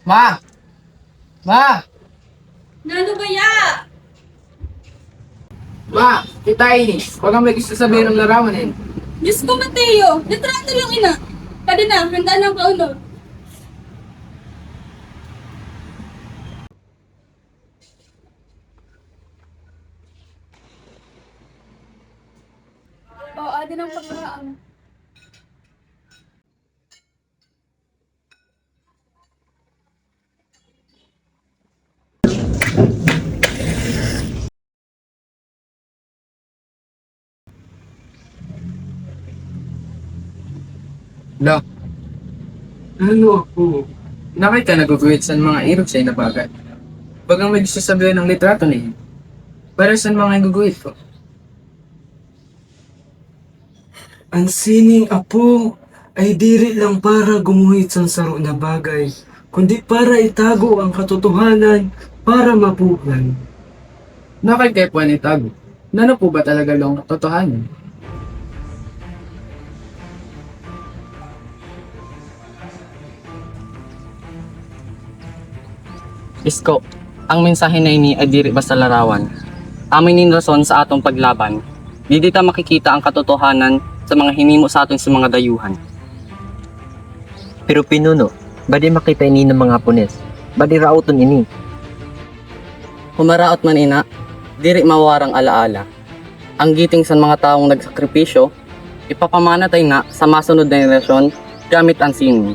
Ma! Ma! Nano kaya? Ma! Kita ini. Huwag kang may gusto sabihin ng larawan eh. Diyos ko, Mateo! Litrato lang ina! Kada na, handa ng kauno. Oo, adin ang pagkaraan. Lo, ano ako? Nakita naguguhit sa mga irog sa'yo na bagay. Huwag kang may gusto sabihin ng litrato niya. Para sa mga guguhit ko. Ang sining apo ay diri lang para gumuhit sa saro na bagay, kundi para itago ang katotohanan para mapugan. Nakikaipuan itago. Nano po ba talaga lang totohanan? Isko, ang mensahe na ini ay diri basta larawan. Amin nin rason sa atong paglaban. Di dita makikita ang katotohanan sa mga hinimo sa aton sa mga dayuhan. Pero pinuno, badi makita ini ng mga punes. Badi rauton ini. Humaraot man ina, diri mawarang alaala. Ang giting sa mga taong nagsakripisyo, ipapamanatay na sa masunod na henerasyon gamit ang sining.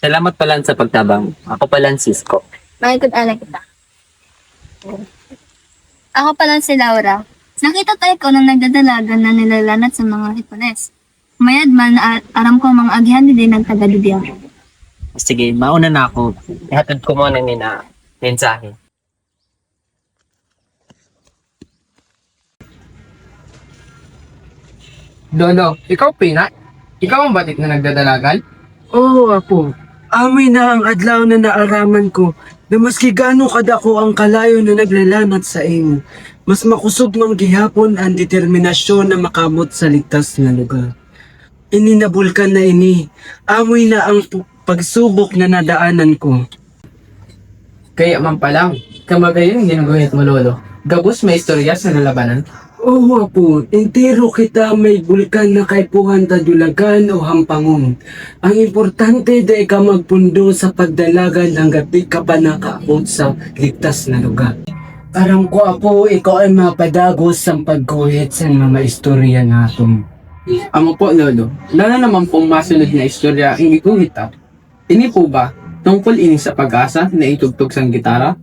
Salamat pala sa pagtabang. Ako pala si Cisco. Makikita kita. Ako pala si Laura. Nakita tayo ko nang nagdadalagan na nilalanat sa mga Hipones. Mayad man at aram ko mga agyan din ng taga-Didiya. Sige, mauna na ako. Ihatid ko muna ni na mensahe. Lolo, ikaw Pina? Ikaw ang batik na nagdadalagal? Oo, apo. Amoy na ang adlaw na naaraman ko na maski gaano kadako ang kalayo na naglalanat sa imo. Mas makusog mang gihapon ang determinasyon na makamot sa ligtas na lugar. Ini na bulkan na ini. Amoy na ang pagsubok na nadaanan ko. Kaya man pa lang, kamagayon ginuguhit mo lolo. Gabos may istorya sa nalabanan. Oo, apo. Entero kita may bulkan na kaipuhan tadulagan o hampangon. Ang importante day ka magpundo sa pagdalagan hanggat di ka pa nakaabot sa ligtas na lugar. Aram ko, apo, ikaw ay mapadagos sa pagguhit sa mga istorya natin. Amo po lolo, lalo naman pong masunod na istorya ang iguhit ah. Ini po ba, tungkol ini sa pag-asa na itugtog sang gitara?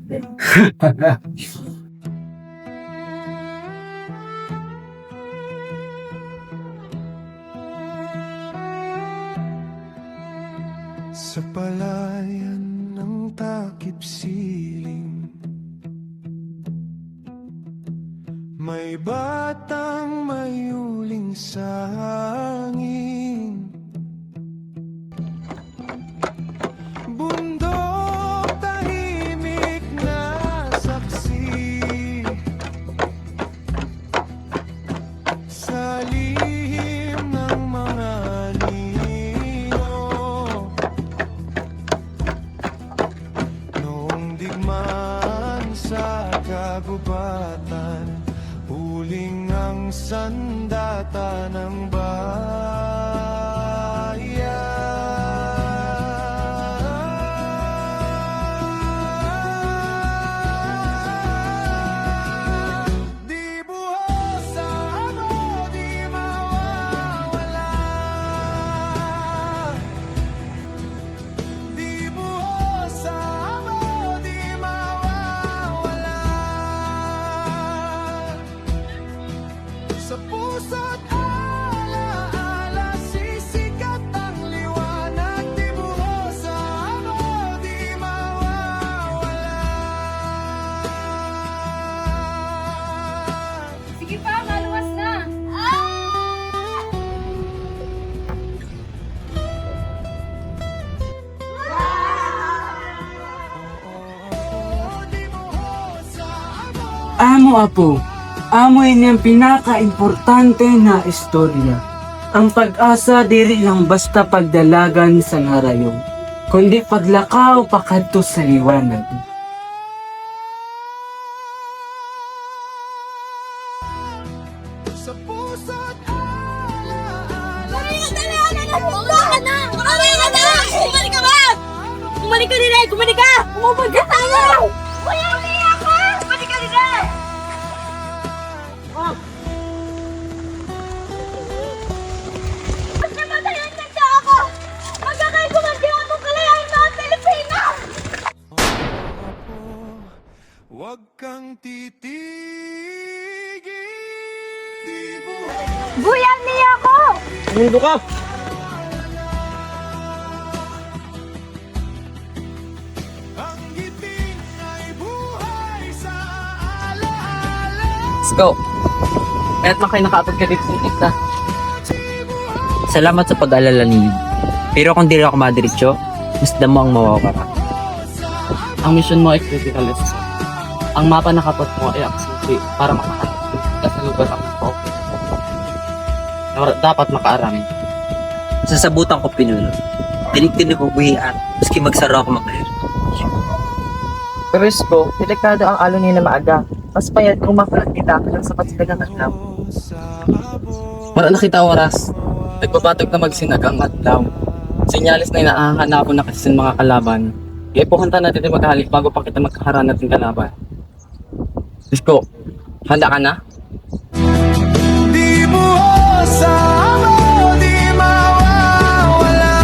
Sa palayan ng takip siling, may batang mayuling sa hangin. Bundok tahimik na saksi sa lihim ng mga nino. Noong digmaan sa kagubatan, huling ang sandata ng bayan. Di buhos sa amo, di mawawala. Di buhos Amo apo, amoy niyang pinaka-importante na istorya. Ang pag-asa diri lang basta pagdalagan sa narayon, kundi paglakaw pakadto sa liwanag. Sa puso't Kumalik ka ba? Kumalik ka din eh! Kumalik ka! Umubog ka tayo! Kuya, umiyak ka! Kumalik ka din eh! Mas namatayan nagsa ako! Magkakaigumanti ako kalayain mga Pilipinas! Huwag kang titigil. Di mo Buyan niya ako! Mundo ka! ang ngiting ay buhay sa alaala. Let's go! Kaya't makay nakaapag ka dito sa isa. Salamat sa pag-alala niyo. Pero kung di rin ako madiretso, mas damo ang mawawala. Ang mission mo ay critical assist. Ang mapa na kapot mo ay accessory para makahanap ka sa lugar ng po. Dapat makaarami. Sasabutan ko pinuno. Dinig-dinig ko buhian, maski magsara ako makahir. Pero Isko, delikado ang alo niya na maaga. Mas payat kung makakita ka lang sa patsilagang adlaw. Wala nakita oras. Nagbabatog na magsinagang adlaw. Sinyalis na inahahanapon na kasi sa mga kalaban. Kaya puhunta natin yung maghalik bago pa kita magkaharap natin kalaban. Isko, handa ka na? Di buhos sa amo, di mawawala.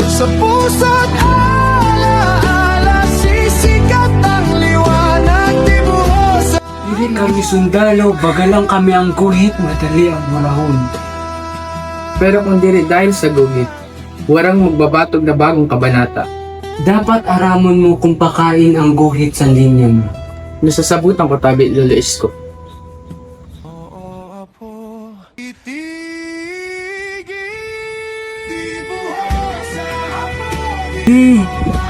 Sa puso't alaala, sisikat ang liwanag. Di buhos sa Dili kami sundalo, bagalang kami ang guhit, madali ang murahon. Pero kung diri dahil sa gugit, warang magbabatog na bagong kabanata. Dapat aramon mo kung pakain ang guhit sa linya mo. Nasasabutan ko tabi, Lolo Isko. oo, apo, titigil. Di buhos sa amo, di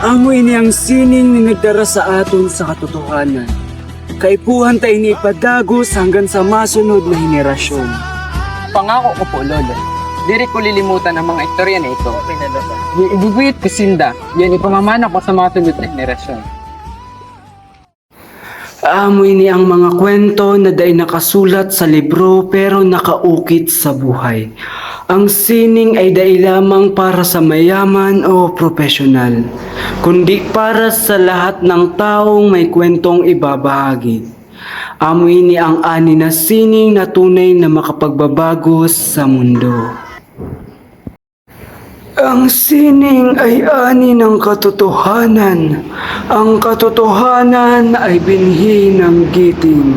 Amoy niyang sining ni nagdara sa aton sa katotohanan. Kaipuhan tayo ni ipadagos hanggang sa masunod na henerasyon. Pangako ko po, Lolo. Diri ko lilimutan ang mga istorya na ito. Ibubuyit ko sinda. Yan ipamamana ko sa mga tulad na henerasyon. Aamoy ni ang mga kwento na day nakasulat sa libro pero nakaukit sa buhay. Ang sining ay day lamang para sa mayaman o profesional, kundi para sa lahat ng taong may kwentong ibabahagi. Amoy ni ang ani na sining na tunay na makapagbabago sa mundo. Ang sining ay ani ng katotohanan. Ang katotohanan ay binhi ng giting.